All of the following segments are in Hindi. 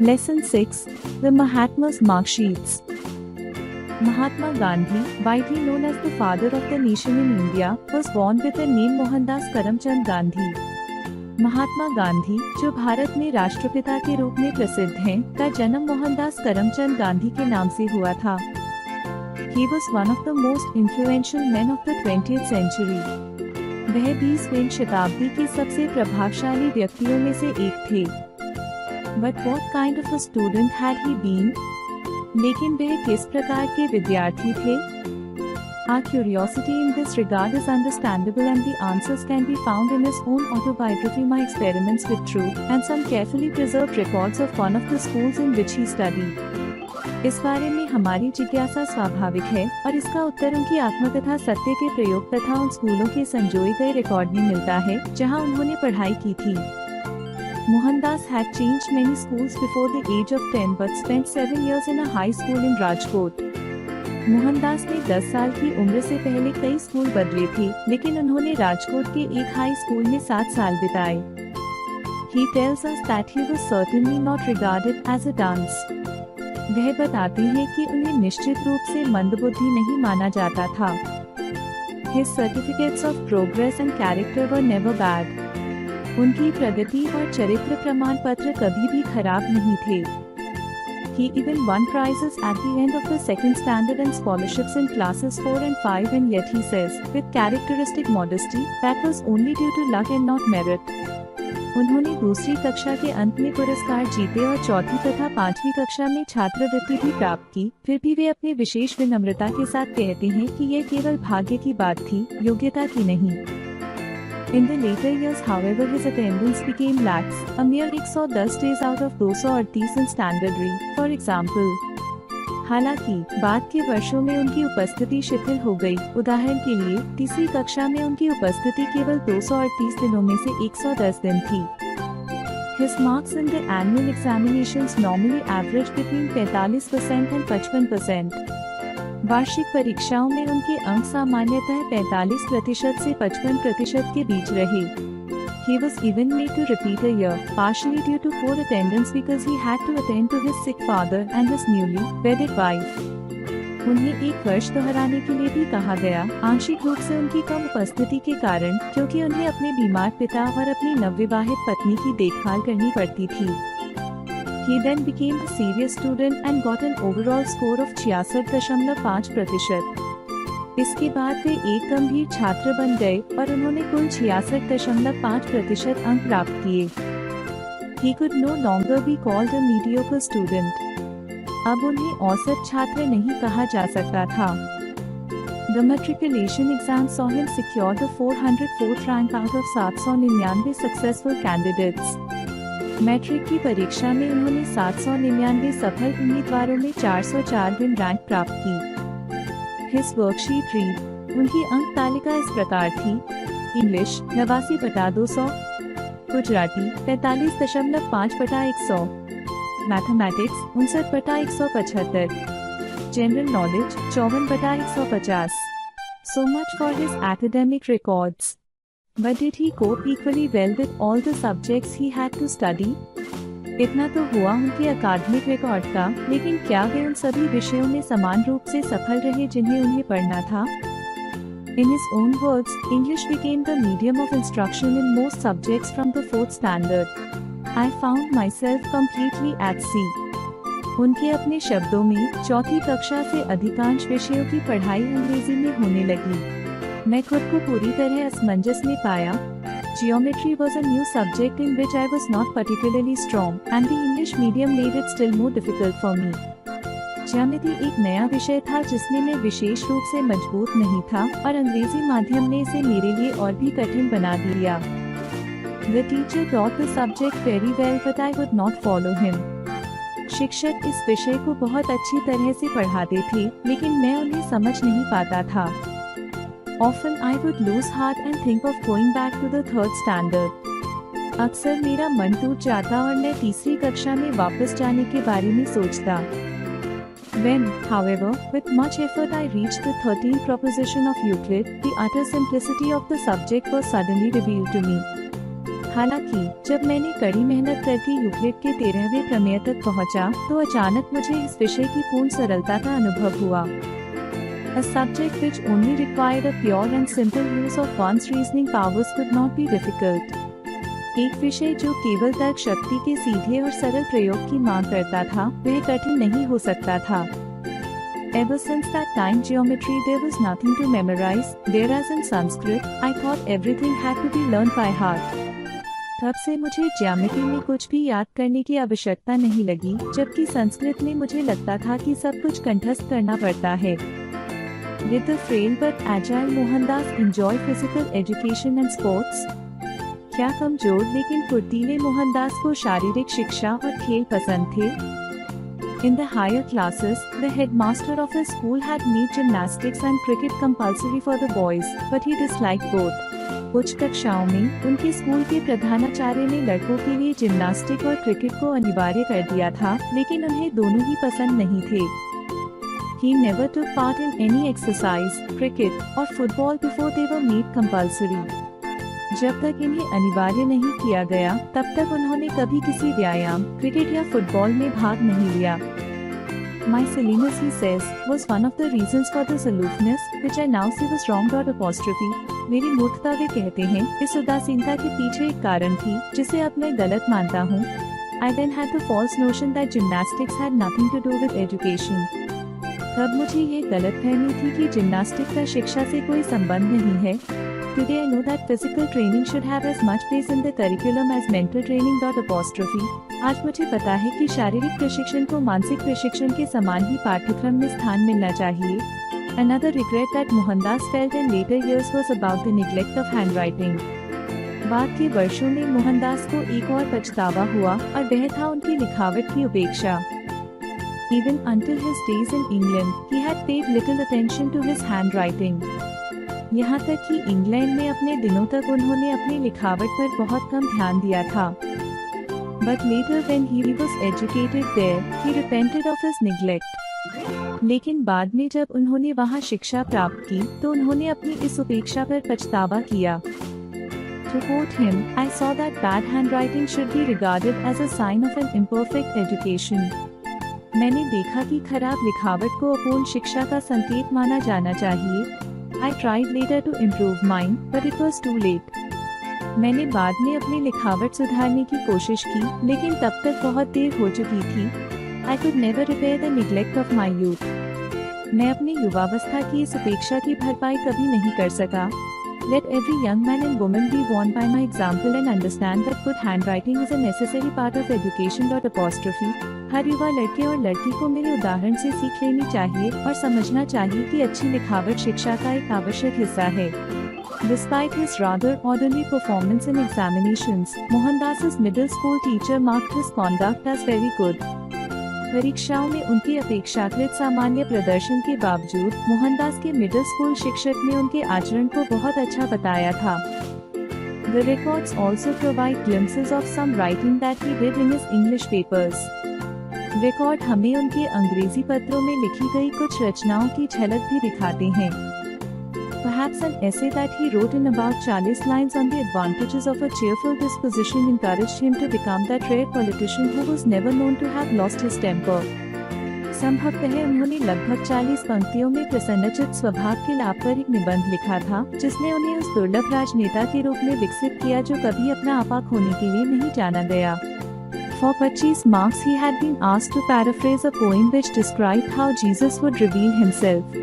Lesson 6. The Mahatma's Mark Sheets. Mahatma Gandhi, widely known as the father of the nation in India, was born with the name Mohandas Karamchand Gandhi. Mahatma Gandhi, जो भारत में राष्ट्रपिता के रूप में प्रसिद्ध हैं, का जन्म मोहनदास करमचंद गांधी के नाम से हुआ था. He was one of the most influential men of the 20th century. वह 20वीं शताब्दी की सबसे प्रभावशाली व्यक्तियों में से एक थे. But what kind of a student had he been? लेकिन वह किस प्रकार के विद्यार्थी थे? Our curiosity in this regard is understandable and the answers can be found in his own autobiography My Experiments with Truth and some carefully preserved records of one of the schools in which he studied. इस बारे में हमारी जिज्ञासा स्वाभाविक है और इसका उत्तर उनकी आत्मकथा सत्य के प्रयोग तथा उन स्कूलों के संजोए गए रिकॉर्ड में मिलता है जहां उन्होंने पढ़ाई की थी. Mohandas had changed many schools before the age of 10 but spent 7 years in a high school in Rajkot. Mohandas ने 10 साल की उम्र से पहले कई स्कूल बदले थे, लेकिन उन्होंने राजकोट के एक हाई स्कूल में 7 साल बिताए. He tells us that he was certainly not regarded as a dunce. वह बताते हैं कि उन्हें निश्चित रूप से मंदबुद्धि नहीं माना जाता था. His certificates of progress and character were never bad. उनकी प्रगति और चरित्र प्रमाण पत्र कभी भी खराब नहीं थे. He even won prizes at the end of the second standard and scholarships in classes 4 and 5 and yet he says, with characteristic modesty, that was only due to luck and not merit. उन्होंने दूसरी कक्षा के अंत में पुरस्कार जीते और चौथी तथा 5वीं कक्षा में छात्रवृत्ति भी प्राप्त की. फिर भी वे अपने विशेष विनम्रता के साथ कहते हैं कि यह केवल भाग्य की बात थी, योग्यता की नहीं. In the later years, however, his attendance became lax, a mere 110 days out of 238 in standard re, for example. हालांकि बाद के वर्षों में उनकी उपस्थिति शिथिल हो गई. उदाहरण के लिए, तीसरी कक्षा में उनकी उपस्थिति केवल 238 दिनों में से 110 दिन थी. His marks in the annual examinations normally average between 45% and 55%. वार्षिक परीक्षाओं में उनके अंक सामान्यतः 45% से 55% के बीच रहे. He was even made to repeat a year, partially due to poor attendance because he had to attend to his sick father and his newly wedded wife. उन्हें एक वर्ष दोहराने के लिए भी कहा गया, आंशिक रूप से उनकी कम उपस्थिति के कारण, क्योंकि उन्हें अपने बीमार पिता और अपनी नवविवाहित पत्नी की देखभाल करनी पड़ती थी. He then became a serious student and got an overall score of 66.5%. इसके बाद वे एक गंभीर छात्र बन गए और उन्होंने कुल 66.5% अंक प्राप्त किए. He could no longer be called a mediocre student. अब उन्हें औसत छात्र नहीं कहा जा सकता था. The matriculation exam saw him secure the 404th rank out of 799 successful candidates. Matric की परीक्षा में उन्होंने 799 सफल उम्मीदवारों में 404 दिन रैंक प्राप्त की. His worksheet read, उनकी अंक तालिका इस प्रकार थी: English 89/200, Gujarati 45.5/100, mathematics 59/175, general knowledge 54/150. So much for his academic records. But did he cope equally well with all the subjects he had to study? इतना तो हुआ उनके अकादमिक रिकॉर्ड का, लेकिन क्या वे उन सभी विषयों में समान रूप से सफल रहे जिन्हें उन्हें पढ़ना था? In his own words, English became the medium of instruction in most subjects from the 4th standard. I found myself completely at sea. उनके अपने शब्दों में, चौथी कक्षा से अधिकांश विषयों की पढ़ाई अंग्रेजी में होने लगी. मैं खुद को पूरी तरह असमंजस में पाया. Geometry was a new subject in which I was not particularly strong, and the English medium made it still more difficult for me. ज्यामिति एक नया विषय था जिसमें मैं विशेष रूप से मजबूत नहीं था, और अंग्रेजी माध्यम ने इसे मेरे लिए और भी कठिन बना दिया. The teacher taught the subject very well, but I would not follow him. शिक्षक इस विषय को बहुत अच्छी तरह से पढ़ाते थे, लेकिन मैं उन्हें समझ नहीं पाता था. Often I would lose heart and think of going back to the 3rd standard. अक्सर मेरा मन टूट जाता और मैं तीसरी कक्षा में वापस जाने के बारे में सोचता. When, however, with much effort I reached the 13th proposition of Euclid, the utter simplicity of the subject was suddenly revealed to me. हालांकि जब मैंने कड़ी मेहनत करके यूक्लिड के 13वें प्रमेय तक पहुंचा, तो अचानक मुझे इस विषय की पूर्ण सरलता का अनुभव हुआ। A subject which only required a pure and simple use of one's reasoning powers could not be difficult. एक विषय जो केवल तर्क शक्ति के सीधे और सरल प्रयोग की मांग करता था, वह कठिन नहीं हो सकता था। Ever since that time geometry there was nothing to memorize, whereas in Sanskrit, I thought everything had to be learned by heart. तब से मुझे ज्यामिति में कुछ भी याद करने की आवश्यकता नहीं लगी, जबकि संस्कृत में मुझे लगता था कि सब कुछ कंठस्थ करना पड़ता है। With the frail but agile Mohandas enjoy physical education and sports? क्या कमजोर लेकिन फुर्तीले मोहनदास को शारीरिक शिक्षा और खेल पसंद थे? In the higher classes, the headmaster of his school had made gymnastics and cricket compulsory for the boys, but he disliked both. उच्च कक्षाओं में उनके स्कूल के प्रधानाचार्य ने लड़कों के लिए जिम्नास्टिक और क्रिकेट को अनिवार्य कर दिया था, लेकिन उन्हें दोनों ही पसंद नहीं थे। He never took part in any exercise, cricket or football before they were made compulsory. जब तक इन्हें अनिवार्य नहीं किया गया, तब तक उन्होंने कभी किसी व्यायाम, क्रिकेट या फुटबॉल में भाग नहीं लिया। My silliness, he says, was one of the reasons for this aloofness, which I now see was wrong. Apostrophe. मेरी मूर्खता वे कहते हैं, इस उदासीनता के पीछे एक कारण थी, जिसे अब मैं गलत मानता हूँ। I then had the false notion that gymnastics had nothing to do with education. तब मुझे ये गलतफहमी थी कि जिम्नास्टिक का शिक्षा से कोई संबंध नहीं है। Today I know that physical training should have as much place in the curriculum as mental training. Apostrophe. आज मुझे पता है कि शारीरिक प्रशिक्षण को मानसिक प्रशिक्षण के समान ही पाठ्यक्रम में स्थान मिलना चाहिए। Another regret that Mohandas felt in later years was about the neglect of handwriting. बाद के वर्षों में मोहनदास को एक और पछतावा हुआ, और वह था उनकी लिखावट की उपेक्षा। Even until his days in England, he had paid little attention to his handwriting. यहाँ तक कि इंग्लैंड में अपने दिनों तक उन्होंने अपनी लिखावट पर बहुत कम ध्यान दिया था। But later when he was educated there, he repented of his neglect. लेकिन बाद में जब उन्होंने वहाँ शिक्षा प्राप्त की, तो उन्होंने अपनी इस उपेक्षा पर पछतावा किया। To quote him, I saw that bad handwriting should be regarded as a sign of an imperfect education. मैंने देखा कि खराब लिखावट को अपूर्ण शिक्षा का संकेत माना जाना चाहिए। I tried later to improve mine, but it was too late. मैंने बाद में अपनी लिखावट सुधारने की कोशिश की, लेकिन तब तक बहुत देर हो चुकी थी। I could never repair the neglect of my youth. मैं अपनी युवावस्था की इस उपेक्षा की भरपाई कभी नहीं कर सका। Let every young man and woman be warned by my example and understand that good handwriting is a necessary part of education. Apostrophe. हर युवा लड़के और लड़की को मेरे उदाहरण से सीख लेनी चाहिए और समझना चाहिए कि अच्छी लिखावट शिक्षा का एक आवश्यक हिस्सा है। Despite his rather orderly performance in examinations, Mohandas's middle school teacher marked his conduct as very good. परीक्षाओं में उनके अपेक्षाकृत सामान्य प्रदर्शन के बावजूद मोहनदास के मिडिल स्कूल शिक्षक ने उनके आचरण को बहुत अच्छा बताया था। The records also provide glimpses of some writing that he did in his English papers. Record हमें उनके अंग्रेजी पत्रों में लिखी गई कुछ रचनाओं की झलक भी दिखाते हैं। Perhaps an essay that he wrote in about 40 lines on the advantages of a cheerful disposition encouraged him to become that rare politician who was never known to have lost his temper. संभवतः उन्होंने लगभग 40 पंक्तियों में प्रसन्नचित्त स्वभाव के लाभ पर एक निबंध लिखा था, जिसने उन्हें उस दुर्लभ राजनेता के रूप में विकसित किया जो कभी अपना आपा खोने के लिए नहीं जाना गया। For 25 marks he had been asked to paraphrase a poem which described how Jesus would reveal himself.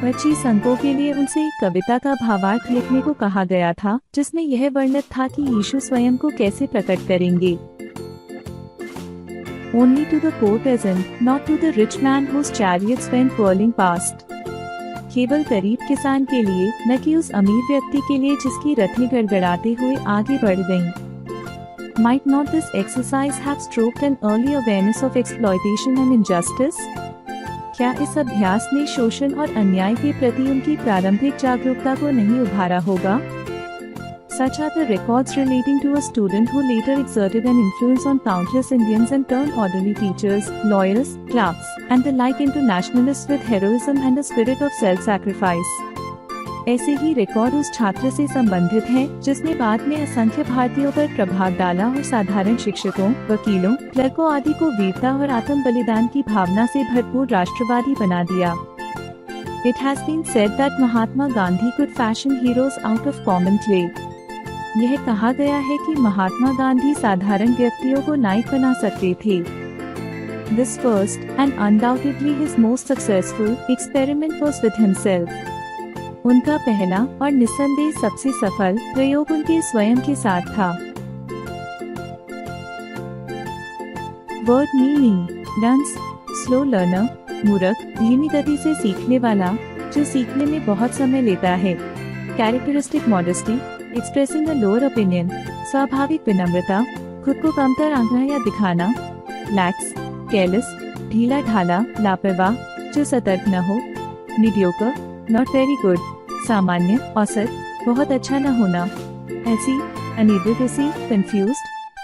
25 अंकों के लिए उनसे एक कविता का भावार्थ लिखने को कहा गया था, जिसमें यह वर्णित था कि यीशु स्वयं को कैसे प्रकट करेंगे। Only to the poor peasant, not to the rich man whose chariots went whirling past. केवल गरीब किसान के लिए, न कि उस अमीर व्यक्ति के लिए जिसकी रथें गड़गड़ाते हुए आगे बढ़ गईं। Might not this exercise have stroked an early awareness of exploitation and injustice? क्या इस अभ्यास ने शोषण और अन्याय के प्रति उनकी प्रारंभिक जागरूकता को नहीं उभारा होगा? Such are the records relating to a student who later exerted an influence on countless Indians and turned orderly teachers, lawyers, clerks, and the like into nationalists with heroism and a spirit of self-sacrifice. ऐसे ही रिकॉर्ड उस छात्र से संबंधित हैं, जिसने बाद में असंख्य भारतीयों पर प्रभाव डाला और साधारण शिक्षकों, वकीलों, क्लर्कों आदि को वीरता और आत्म बलिदान की भावना से भरपूर राष्ट्रवादी बना दिया। It has been said that Mahatma Gandhi could fashion heroes out of common clay. यह कहा गया है कि महात्मा गांधी साधारण व्यक्तियों को नायक बना सकते थे। This first and undoubtedly his most successful experiment was with himself. उनका पहला और निस्संदेह सबसे सफल प्रयोग उनके स्वयं के साथ था। वर्ड मीनिंग: डंस, स्लो लर्नर, मूर्ख, धीमी गति से सीखने वाला, जो सीखने में बहुत समय लेता है। Characteristic modesty, expressing a lower opinion, स्वाभाविक विनम्रता, खुद को कमतर आंकना या दिखाना। लैक्स, केयरलेस, ढीला ढाला, लापरवाह, जो सतर्क न हो। मीडियोकर, नॉट वेरी गुड, सामान्य, औसत, बहुत अच्छा न होना। ऐसी, अनेबल टू सी, कंफ्यूज्ड,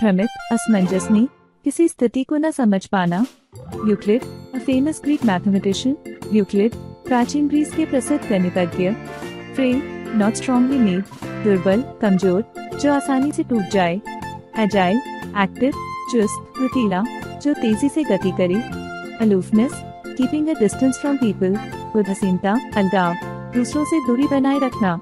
भ्रमित, असमंजस में, किसी स्थिति को न समझ पाना। Euclid, a famous Greek mathematician, Euclid, प्राचीन ग्रीस के प्रसिद्ध गणितज्ञ। फ्रेम, नॉट स्ट्रॉन्गली मेड, दुर्बल, कमजोर, जो आसानी से टूट जाए। एजाइल, एक्टिव, चुस्त, फुर्तीला, जो तेजी से गति करे। Aloofness, keeping a distance from people, उदासीनता, अलगाव, दूसरों से दूरी बनाए रखना।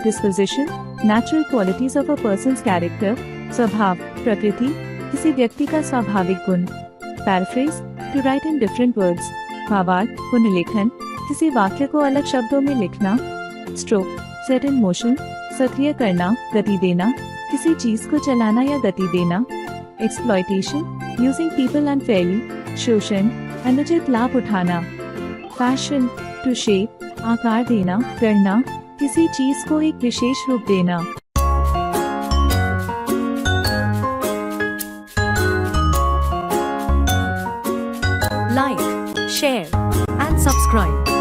Disposition, natural qualities of a person's character, स्वभाव, प्रकृति, किसी व्यक्ति का स्वाभाविक गुण। Paraphrase, to write in different words, भावार्थ, पुनर्लेखन, किसी वाक्य को अलग शब्दों में लिखना। स्ट्रोक, सेट इन मोशन, सक्रिय करना, गति देना, किसी चीज को चलाना या गति देना। एक्सप्लॉयटेशन, यूजिंग पीपल अनफेयरली, शोषण, अनुचित लाभ उठाना। फैशन, टू शेप, आकार देना, गढ़ना, किसी चीज को एक विशेष रूप देना। Like, share and subscribe.